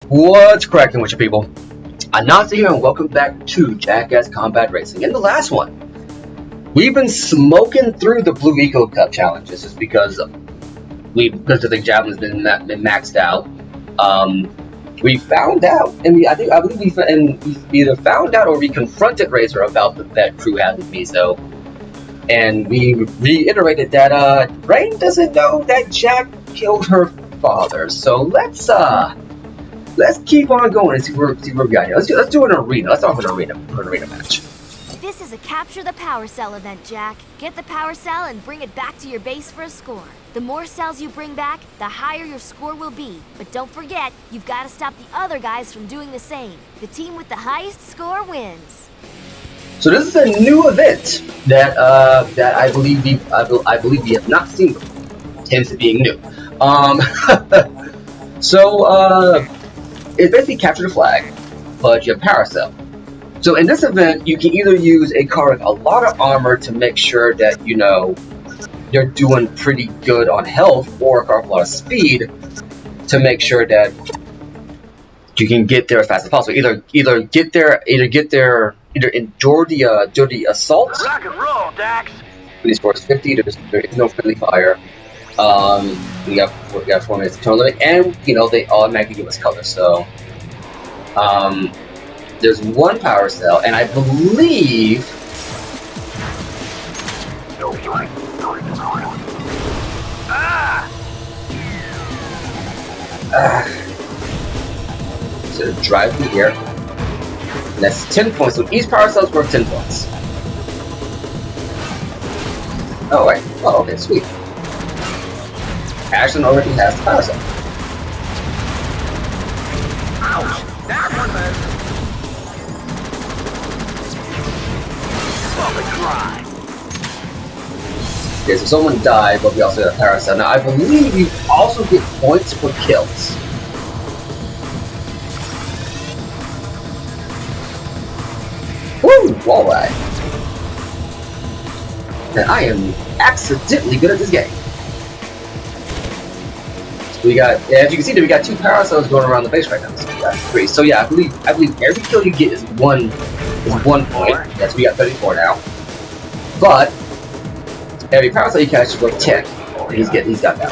What's cracking with you people? Anansi here and welcome back to Jackass Combat Racing. In the last one, we've been smoking through the Blue Eco Cup challenges just because the javelin's been maxed out. We found out, and I believe we either found out or we confronted Razer about that crew had with Mizo, and we reiterated that Rain doesn't know that Jack killed her father. So let's keep on going and see where we got here. Let's do an arena. Let's offer an arena match. This is a capture the power cell event, Jack. Get the power cell and bring it back to your base for a score. The more cells you bring back, the higher your score will be. But don't forget, you've got to stop the other guys from doing the same. The team with the highest score wins. So this is a new event that I believe we have not seen before. Hence it being new. It's basically capture the flag, but you have power cell. So in this event, you can either use a car with a lot of armor to make sure that you're doing pretty good on health, or a car with a lot of speed to make sure that you can get there as fast as possible. Either endure the assault. Rock and roll, Dax. When he scores 50, there is no friendly fire. We got 4 minutes to turn limit, and they automatically give us color. So there's one power cell, and I believe so drive through here. And that's 10 points. So each power cell is worth 10 points. Oh wait. Oh, okay, sweet. Ashton already has the power cell. Ouch! That one man. Cry. Okay, so someone died, but we also got a power cell. Now I believe you also get points for kills. Woo! Walleye. And I am accidentally good at this game. We got, as you can see, we got 2 power cells going around the base right now. So we got 3. So yeah, I believe every kill you get is one point. Yes, we got 34 now. But every power cell you catch is worth 10. And he's got that.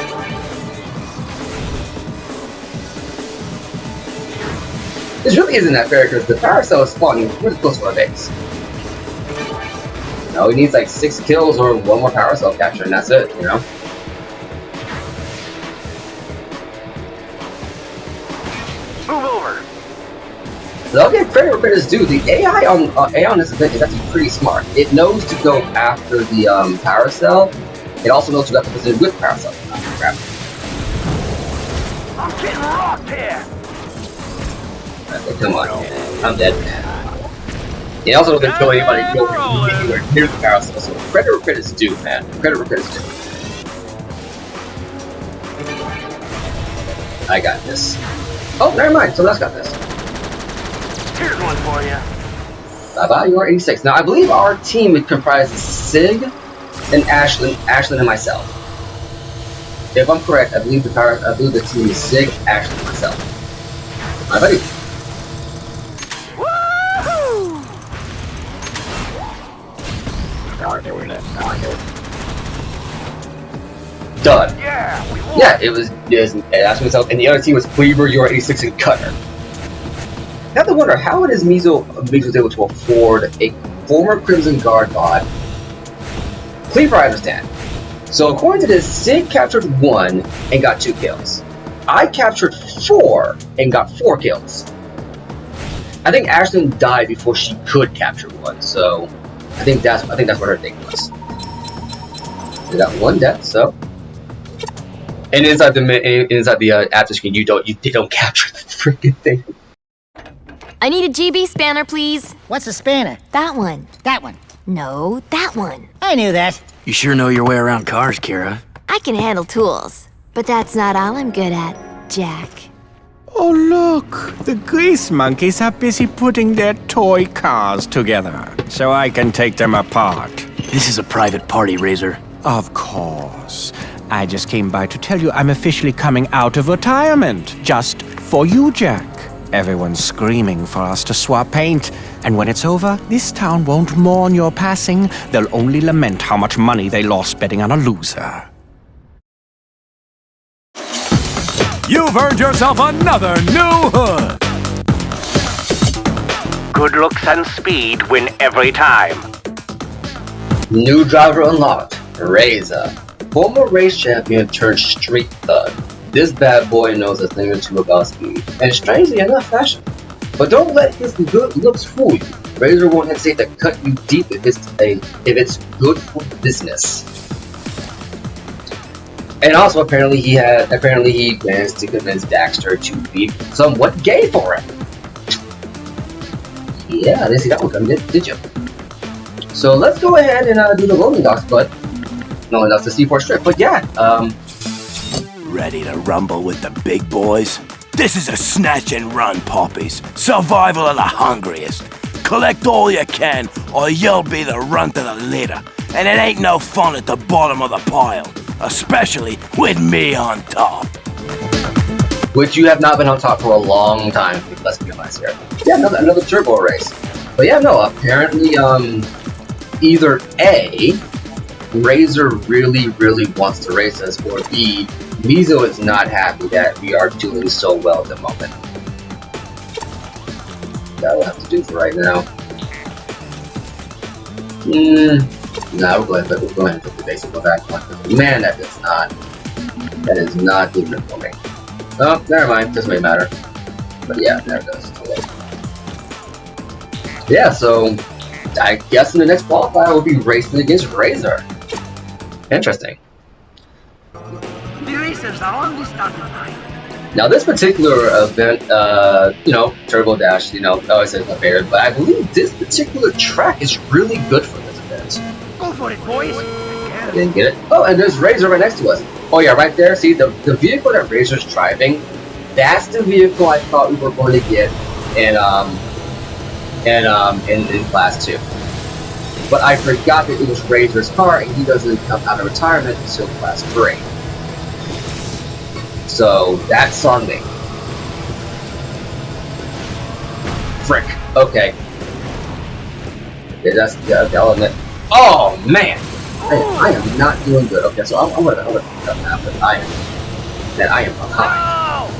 This really isn't that fair because the power cell is spawning really close to our base. He needs like 6 kills or 1 more power cell capture, and that's it. Move over. So I'll give credit where credit's due. The AI on this event is actually pretty smart. It knows to go after the power cell. It also knows to go after the position with power cell. I'm getting rocked here. Okay, come on, man. I'm dead. It also doesn't kill anybody anywhere near the power cell. So credit where credit's due, man. Credit where credit's due. I got this. Oh, never mind. Someone else got this. Here's one for you. Bye-bye, you're 86. Now, I believe our team comprises Sig and Ashlyn and myself. If I'm correct, I believe the team is Sig, Ashlyn, and myself. My buddy. Woohoo! Done. Yeah, we won. Yeah, it was Ashlyn myself, and the other team was Cleaver, you're 86, and Cutter. I have to wonder how it is Mizo was able to afford a former Crimson Guard bot. Cleaver, I understand. So according to this, Sig captured 1 and got 2 kills. I captured 4 and got 4 kills. I think Ashlyn died before she could capture 1, so I think that's what her thing was. We got 1 death, so. And inside the after screen, you don't capture the freaking thing. I need a GB spanner, please. What's a spanner? That one. That one. No, that one. I knew that. You sure know your way around cars, Kira. I can handle tools, but that's not all I'm good at, Jack. Oh, look. The grease monkeys are busy putting their toy cars together, so I can take them apart. This is a private party, Razer. Of course. I just came by to tell you I'm officially coming out of retirement. Just for you, Jack. Everyone's screaming for us to swap paint, and when it's over, this town won't mourn your passing. They'll only lament how much money they lost betting on a loser. You've earned yourself another new hood. Good looks and speed win every time. New driver unlocked, Razer. Former race champion turned street thug. This bad boy knows a thing or two about speed, and strangely enough fashion. But don't let his good looks fool you. Razer won't hesitate to cut you deep if it's good for business. And also apparently he managed to convince Daxter to be somewhat gay for him. Yeah, I didn't see that one coming, did you? So let's go ahead and do the loading docks, but no, that's the C4 strip. But yeah, Ready to rumble with the big boys? This is a snatch and run, poppies. Survival of the hungriest. Collect all you can, or you'll be the runt of the litter. And it ain't no fun at the bottom of the pile, especially with me on top. which you have not been on top for a long time, let's be honest here. Yeah, another turbo race. But yeah, no, apparently, either A, Razer really wants to race us, or B, Mizo is not happy that we are doing so well at the moment. That will have to do for right now. Nah, we'll go ahead and put the basic one back on. Man, that is not doing it for me. Oh, never mind, doesn't really matter. But yeah, there it goes. Yeah, so I guess in the next qualifier we'll be racing against Razer. Interesting. The racers are on the starting line. Now this particular event, Turbo Dash, always says my favorite, but I believe this particular track is really good for this event. Go for it, boys. I didn't get it. Oh, and there's Razer right next to us. Oh yeah, right there. See, the vehicle that Razer's driving, that's the vehicle I thought we were going to get in Class 2. But I forgot that it was Razer's car, and he doesn't come out of retirement until Class 3. So that's on me. Frick. Okay. Yeah, I'll admit. Oh man, I am not doing good. Okay, so I'm gonna pick up now, but I am behind.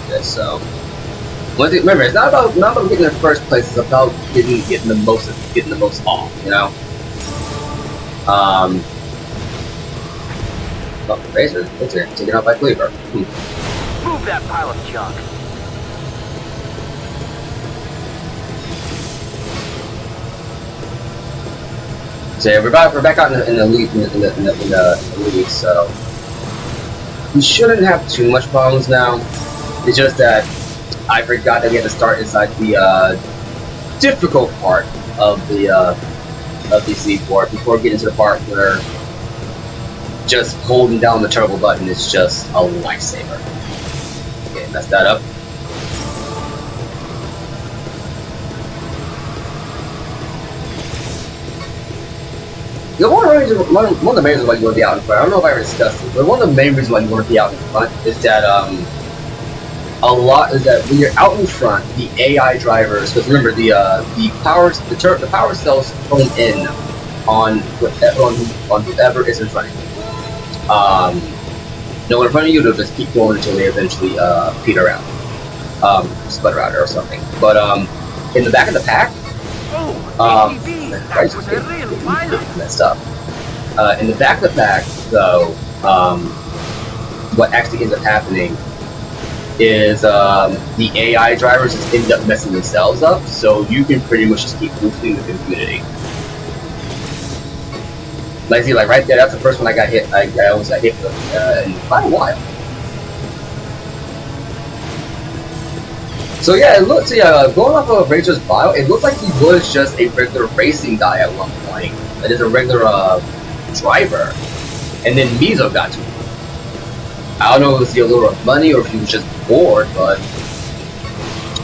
Okay, so remember, it's not about getting in first place. It's about getting the most off. Oh, Razer, it's here, taken out by Cleaver. Move that pile of junk. So yeah, we're back out in the lead in the league, so we shouldn't have too much problems now. It's just that I forgot that we had to start inside the difficult part of the C4 before getting to the part where just holding down the turbo button is just a lifesaver. Okay, messed that up. The one of the main reasons why you want to be out in front, I don't know if I ever discussed it, but one of the main reasons why you want to be out in front is that when you're out in front, the AI drivers, because remember the power cells phone in on whoever is in front of you. No one in front of you, they'll just keep going until they eventually peter out, sputter out or something. But in the back of the pack, messed up. In the back of the pack, though, what actually ends up happening is the AI drivers just end up messing themselves up, so you can pretty much just keep boosting with impunity. Like, see, like right there, that's the first one I got hit. I almost got hit in quite a while. So yeah, it looks, going off of Razer's bio, it looks like he was just a regular racing guy at one point. That is a regular driver, and then Mizo got to him. I don't know if it was the allure of money or if he was just bored, but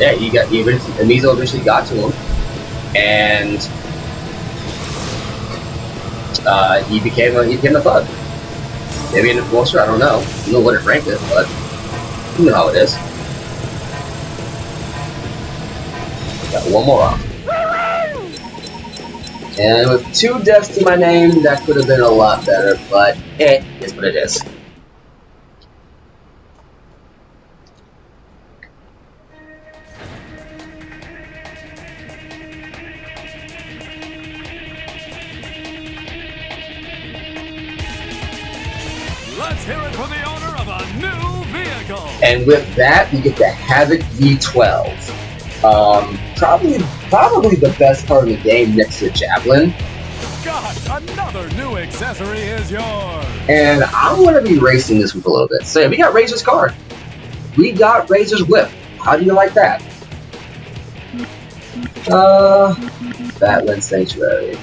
yeah, Mizo eventually got to him, and he became a thug. Maybe an enforcer, I don't know. I don't know what his rank is, but you know how it is. Got one more off. And with 2 deaths to my name, that could have been a lot better, but it is what it is. Let's hear it for the owner of a new vehicle. And with that, we get the Havoc V12. Probably the best car in the game next to Javelin. Gosh, another new accessory is yours. And I'm going to be racing this whip a little bit. So yeah, we got Razer's car. We got Razer's whip. How do you like that? Batland Sanctuary.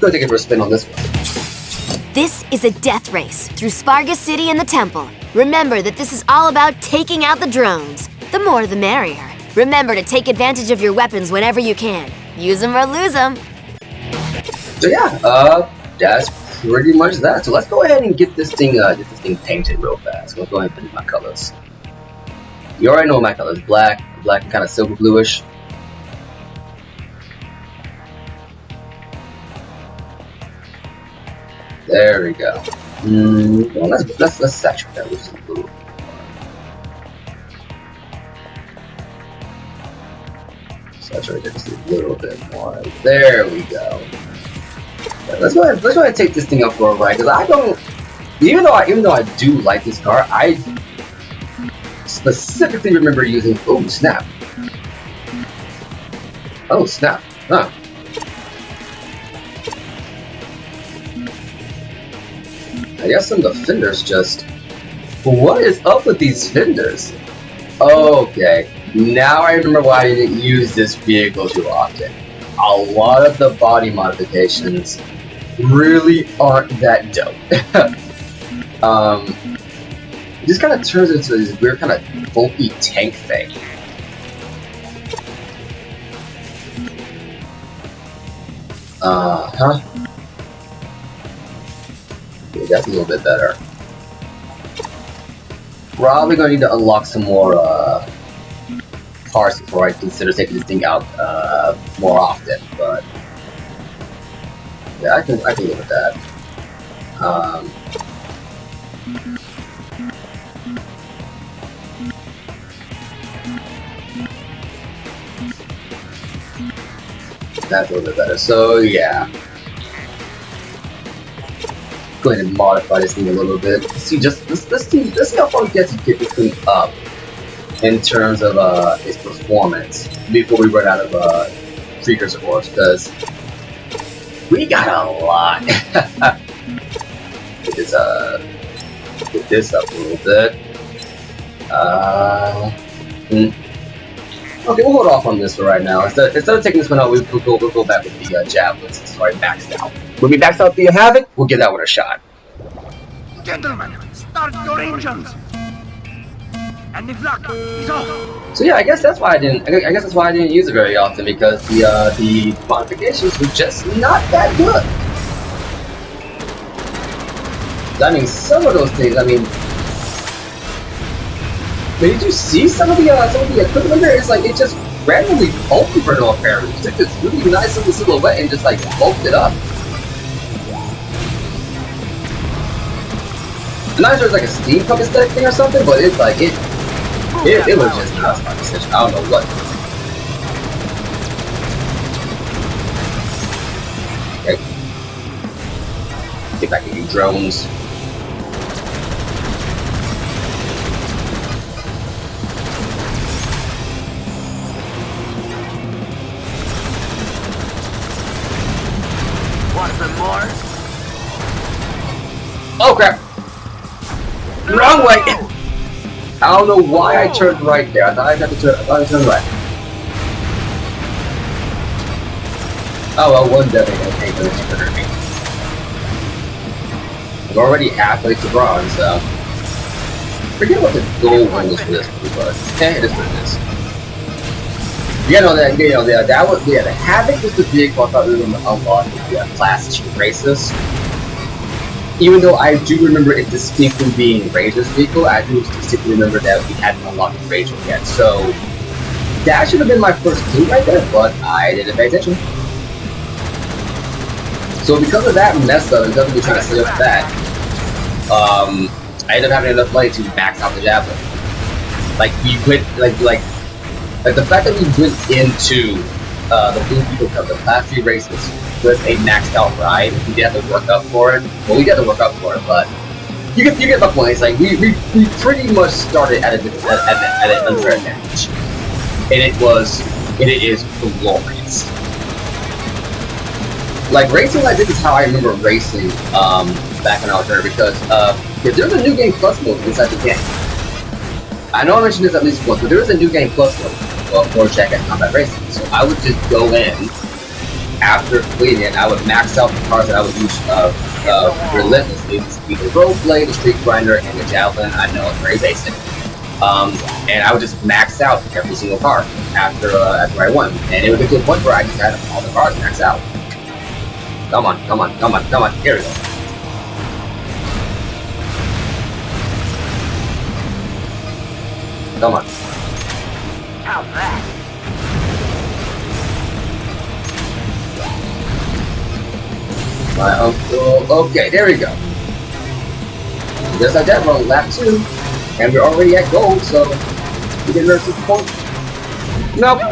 Go take it for a spin on this one. This is a death race through Sparga City and the Temple. Remember that this is all about taking out the drones. The more the merrier. Remember to take advantage of your weapons whenever you can. Use them or lose them. So yeah, that's pretty much that. So let's go ahead and get this thing painted real fast. Let's go ahead and finish my colors. You already know my colors: black and kind of silver bluish. There we go. Well, let's saturate that with some blue. Saturate it just a little bit more. There we go. Yeah, let's go ahead and take this thing up for a ride, because I don't. Even though I do like this car, I specifically remember using. Oh snap! Oh snap! Huh. I guess some of the fenders just... What is up with these fenders? Okay, now I remember why I didn't use this vehicle too often. A lot of the body modifications really aren't that dope. It just kind of turns into this weird kind of bulky tank thing. Huh? Okay, that's a little bit better. Probably gonna need to unlock some more parts before I consider taking this thing out more often. But yeah, I can live with that. That's a little bit better. So yeah. Go ahead and modify this thing a little bit. See, just let's see how far we get to get this thing up in terms of its performance before we run out of precursor orbs, because we got a lot. Get this up a little bit. Okay, we'll hold off on this for right now. Instead of taking this one out, we'll go back with the javelins. It's already maxed out. When we max out the Havoc, we'll give that one a shot. Gentlemen, start your engines. And the flak is off. So yeah, I guess that's why I didn't use it very often, because the modifications were just not that good. I mean, some of those things. I mean, did you see some of the equipment there? It's like it just randomly bulked for no apparent reason. It took this really nice little silhouette and just like bulked it up. I'm not sure it's like a steampunk aesthetic thing or something, but it's like it was just not a smart decision. I don't know what. Okay. Get back to you drones. Want some more? Oh crap! Wrong way! I don't know why I turned right there. I thought I had to turn right. Oh well, one definitely gonna take this for me. I'm already halfway to bronze, so forget what the goal one was for this one, but it is what it is. That was the Havoc was the vehicle I thought we were going to unlock with the Class 2 races. Even though I do remember it distinctly being Razer's vehicle, I do distinctly remember that we hadn't unlocked Razer yet. So that should have been my first clue right there, but I didn't pay attention. So because of that mess up, and because we trying to set up that, I ended up having enough money to max out the Javelin. Like we went, like the fact that we went into the Blue Eagle Cup, the Class 3 races, with a maxed out ride. We did have to work up for it. Well, we did have to work up for it, but you get my point. It's like we pretty much started at an under advantage, and it is glorious. Like racing like this is how I remember racing back when I was there, because there's a new game plus mode inside the game. I know I mentioned this at least once, but there is a new game plus mode for Jackass Combat Racing. So I would just go in after completing it. I would max out the cars that I would use relentlessly. The Road Blade, the Street Grinder, and the Javelin. I know it's very basic. And I would just max out every single car after I won. And it would get to a point where I just had all the cars maxed out. Come on. Here we go. Come on. How's that? My uncle. Okay, there we go. Just like that, we're on lap 2, and we're already at gold, so we can nurse this point. Nope.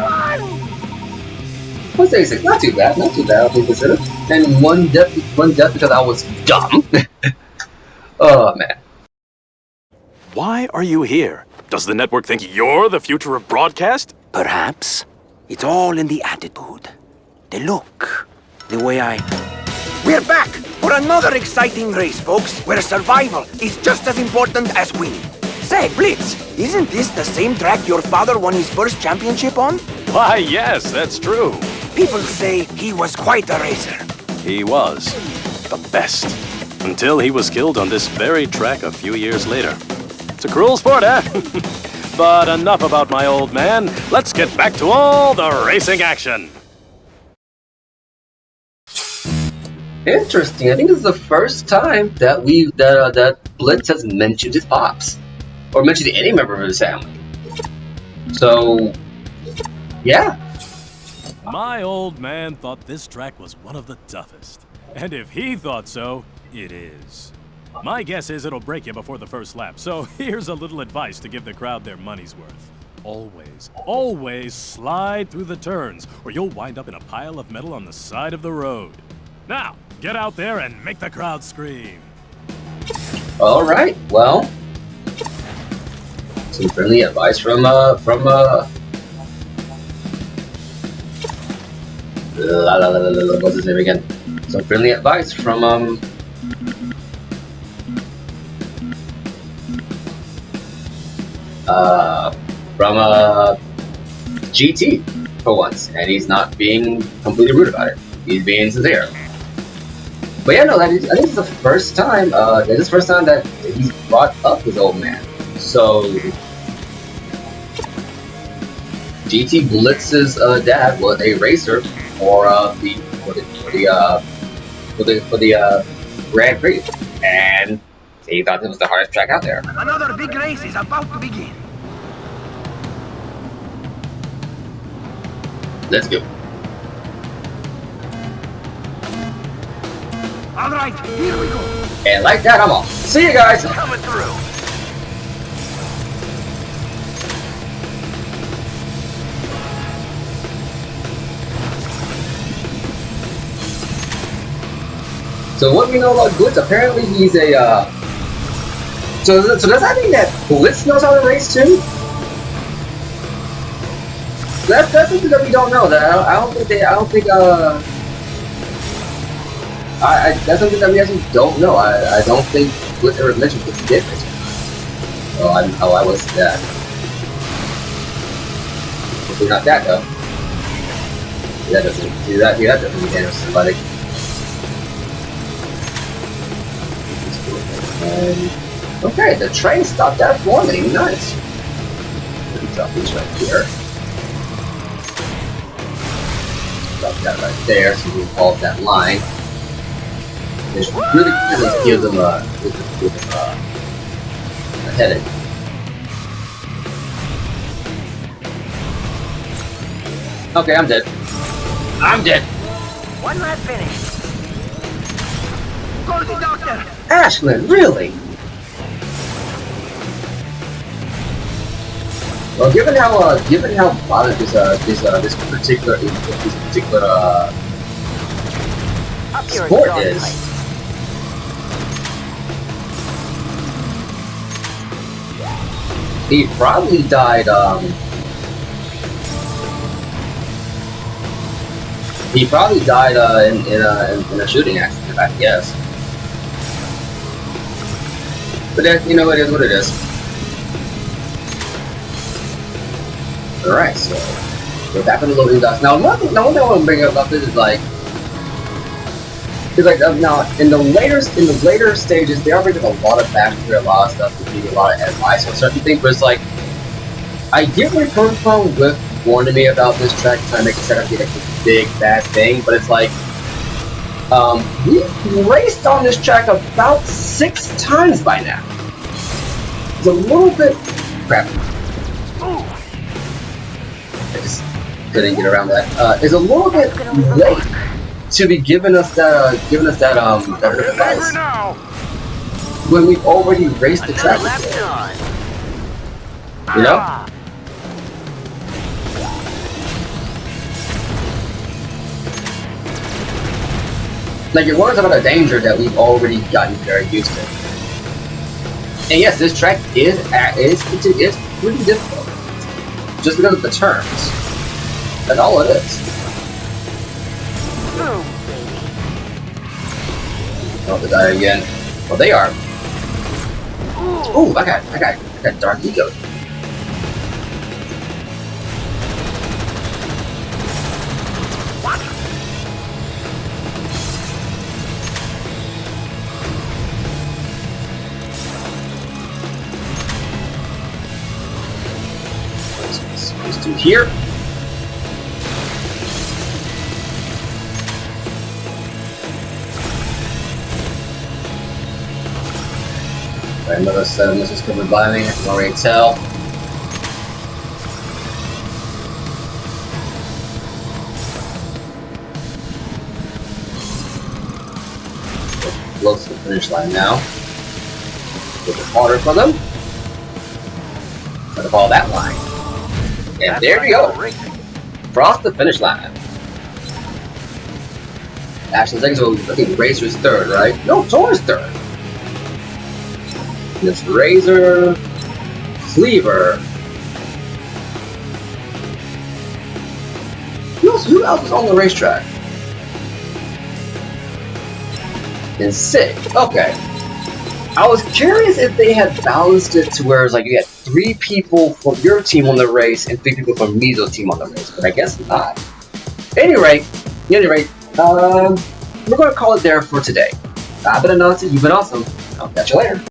136, not too bad, I think considered. And one death because I was dumb. Oh man. Why are you here? Does the network think you're the future of broadcast? Perhaps. It's all in the attitude. The look. The way I... We're back for another exciting race, folks, where survival is just as important as winning. Say, Blitz, isn't this the same track your father won his first championship on? Why, yes, that's true. People say he was quite a racer. He was. The best. Until he was killed on this very track a few years later. It's a cruel sport, eh? But enough about my old man. Let's get back to all the racing action. Interesting. I think this is the first time that that Blitz has mentioned his pops, or mentioned any member of his family. So, yeah. My old man thought this track was one of the toughest. And if he thought so, it is. My guess is it'll break you before the first lap, so here's a little advice to give the crowd their money's worth. Always slide through the turns, or you'll wind up in a pile of metal on the side of the road. Now, get out there and make the crowd scream. Alright, well, some friendly advice from what's his name again? Some friendly advice from GT for once, and he's not being completely rude about it. He's being sincere. But yeah, no, I think it's the first time. This is the first time that he's brought up his old man. So GT Blitz's dad was a racer for the Grand Prix, and he thought it was the hardest track out there. Another big race is about to begin. Let's go. All right, here we go. And like that, I'm off. See you guys. Coming through. So what we know about Blitz? Apparently he's a. So does that mean that Blitz knows how to race too? That's something that we don't know. That that's something that we actually don't know. I don't think Blitz ever mentioned that he did race. Oh, I was that. Hopefully not that though. That doesn't mean damage to somebody. Okay, the train stopped at forming. Nice. Let me drop these right here. that right there, so we can follow that line. Which really gives them a headache. Okay, I'm dead. I'm dead. One lap finish. Call the doctor. Ashlyn, really? Well, given how violent this particular sport is, he probably died. He probably died in a shooting accident, I guess. But then, you know, it is what it is. Alright, so we're back on the loading docks. Now, one thing I want to bring up about this is like, now in the later stages, they are bringing a lot of backstory, a lot of stuff to give you a lot of advice on certain things. But it's like, I get where you're coming from with warning me about this track, trying to make it set up to be like this big bad thing. But it's like, we raced on this track about 6 times by now. It's a little bit crap. I just couldn't get around that. It's a little bit late to be giving us that advice when we've already raced the track before. You know? Like, it warns about a danger that we've already gotten very used to. And yes, this track is pretty difficult. Just because of the turns. That's all it is. Oh, they die again. Well, they are. Ooh, I got dark ego. Let's do here. Right, another 7 missiles coming by me, I can already tell. Close to the finish line now. A little bit harder for them. Try to follow that line. And there we go. Cross the finish line. Actually, second, so I think Razer's third, right? No, Tor's third. This Razer, Cleaver. Who else is on the racetrack? And Sig. Okay. I was curious if they had balanced it to where it's like you had 3 people from your team on the race and 3 people from Mizo's team on the race, but I guess not. At any rate, we're going to call it there for today. I've been Anansi, you've been awesome. I'll catch you later.